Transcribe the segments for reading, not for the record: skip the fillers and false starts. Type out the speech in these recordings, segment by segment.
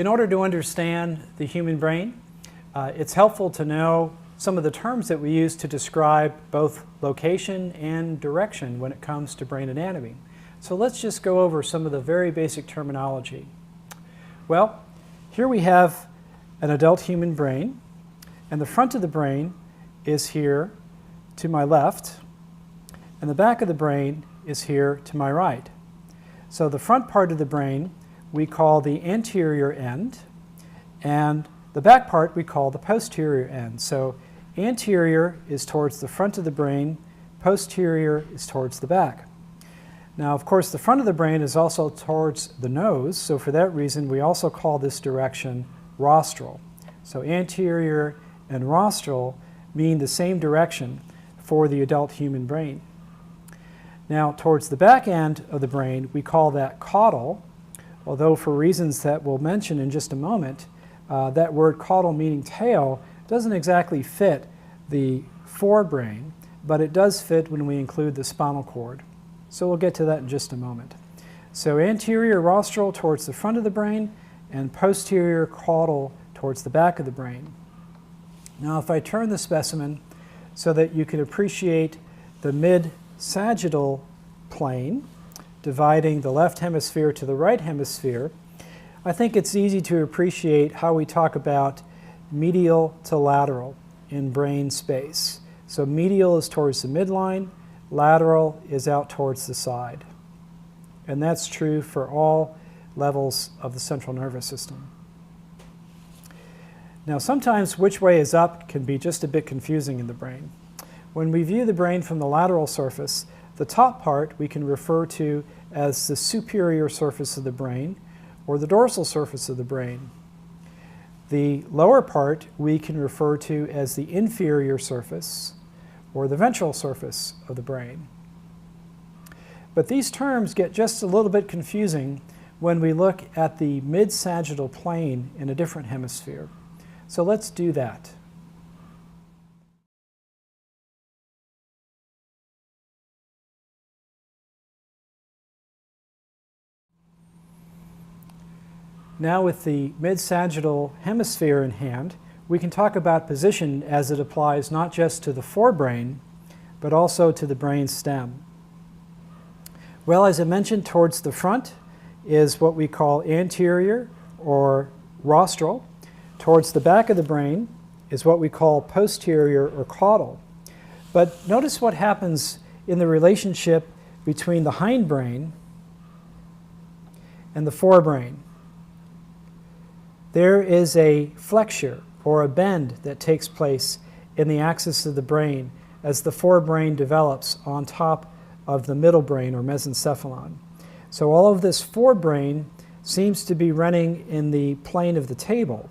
In order to understand the human brain, it's helpful to know some of the terms that we use to describe both location and direction when it comes to brain anatomy. So let's just go over some of the very basic terminology. Well, here we have an adult human brain, and the front of the brain is here to my left, and the back of the brain is here to my right. So the front part of the brain we call the anterior end, and the back part we call the posterior end. So anterior is towards the front of the brain, posterior is towards the back. Now, of course, the front of the brain is also towards the nose, so for that reason we also call this direction rostral. So anterior and rostral mean the same direction for the adult human brain. Now, towards the back end of the brain, we call that caudal, although for reasons that we'll mention in just a moment, that word caudal, meaning tail, doesn't exactly fit the forebrain, but it does fit when we include the spinal cord. So we'll get to that in just a moment. So anterior rostral towards the front of the brain, and posterior caudal towards the back of the brain. Now, if I turn the specimen so that you can appreciate the mid-sagittal plane dividing the left hemisphere to the right hemisphere, I think it's easy to appreciate how we talk about medial to lateral in brain space. So medial is towards the midline, lateral is out towards the side. And that's true for all levels of the central nervous system. Now, sometimes which way is up can be just a bit confusing in the brain. When we view the brain from the lateral surface, the top part we can refer to as the superior surface of the brain or the dorsal surface of the brain. The lower part we can refer to as the inferior surface or the ventral surface of the brain. But these terms get just a little bit confusing when we look at the mid-sagittal plane in a different hemisphere. So let's do that. Now, with the mid-sagittal hemisphere in hand, we can talk about position as it applies not just to the forebrain, but also to the brain stem. Well, as I mentioned, towards the front is what we call anterior or rostral. Towards the back of the brain is what we call posterior or caudal. But notice what happens in the relationship between the hindbrain and the forebrain. There is a flexure or a bend that takes place in the axis of the brain as the forebrain develops on top of the middle brain or mesencephalon. So all of this forebrain seems to be running in the plane of the table,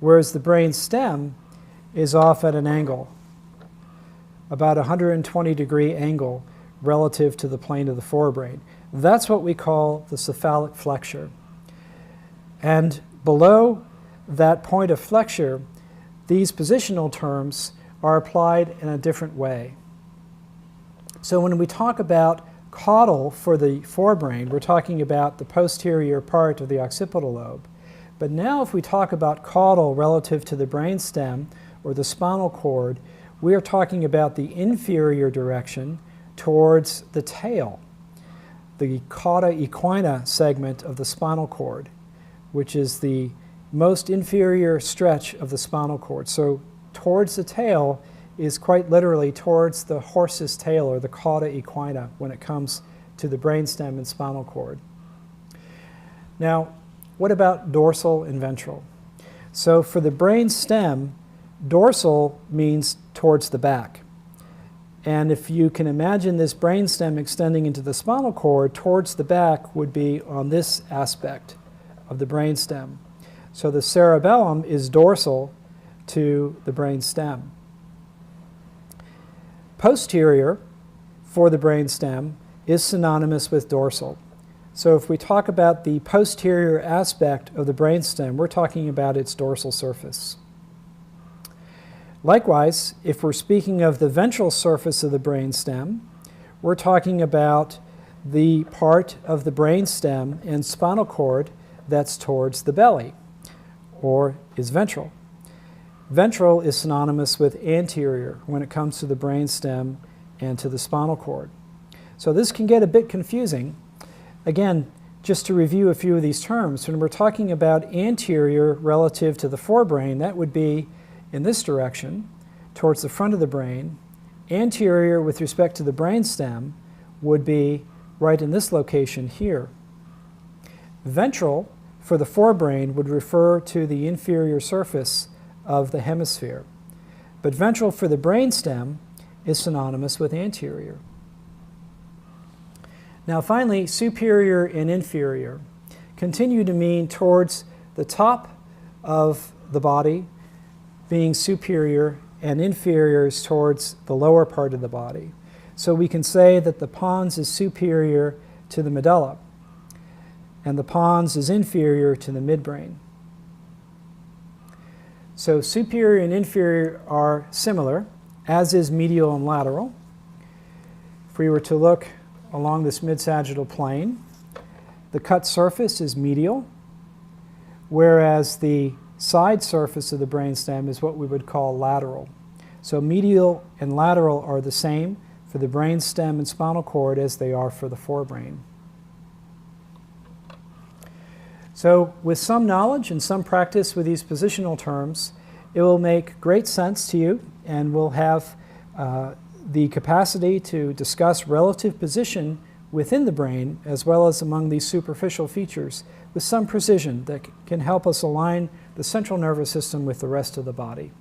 whereas the brain stem is off at an angle, about a 120-degree angle relative to the plane of the forebrain. That's what we call the cephalic flexure. And below that point of flexure, these positional terms are applied in a different way. So when we talk about caudal for the forebrain, we're talking about the posterior part of the occipital lobe. But now if we talk about caudal relative to the brainstem or the spinal cord, we are talking about the inferior direction towards the tail, the cauda equina segment of the spinal cord, which is the most inferior stretch of the spinal cord. So towards the tail is quite literally towards the horse's tail or the cauda equina when it comes to the brainstem and spinal cord. Now, what about dorsal and ventral? So for the brain stem, dorsal means towards the back. And if you can imagine this brain stem extending into the spinal cord, towards the back would be on this aspect of the brain stem. So the cerebellum is dorsal to the brain stem. Posterior for the brain stem is synonymous with dorsal. So if we talk about the posterior aspect of the brainstem, we're talking about its dorsal surface. Likewise, if we're speaking of the ventral surface of the brainstem, we're talking about the part of the brainstem and spinal cord that's towards the belly, or is ventral. Ventral is synonymous with anterior when it comes to the brainstem and to the spinal cord. So this can get a bit confusing. Again, just to review a few of these terms, when we're talking about anterior relative to the forebrain, that would be in this direction, towards the front of the brain. Anterior with respect to the brainstem would be right in this location here. Ventral for the forebrain would refer to the inferior surface of the hemisphere. But ventral for the brainstem is synonymous with anterior. Now finally, superior and inferior continue to mean towards the top of the body being superior and inferior is towards the lower part of the body. So we can say that the pons is superior to the medulla and the pons is inferior to the midbrain. So superior and inferior are similar, as is medial and lateral. If we were to look along this mid-sagittal plane, the cut surface is medial, whereas the side surface of the brainstem is what we would call lateral. So medial and lateral are the same for the brainstem and spinal cord as they are for the forebrain. So with some knowledge and some practice with these positional terms, it will make great sense to you and will have the capacity to discuss relative position within the brain as well as among these superficial features with some precision that can help us align the central nervous system with the rest of the body.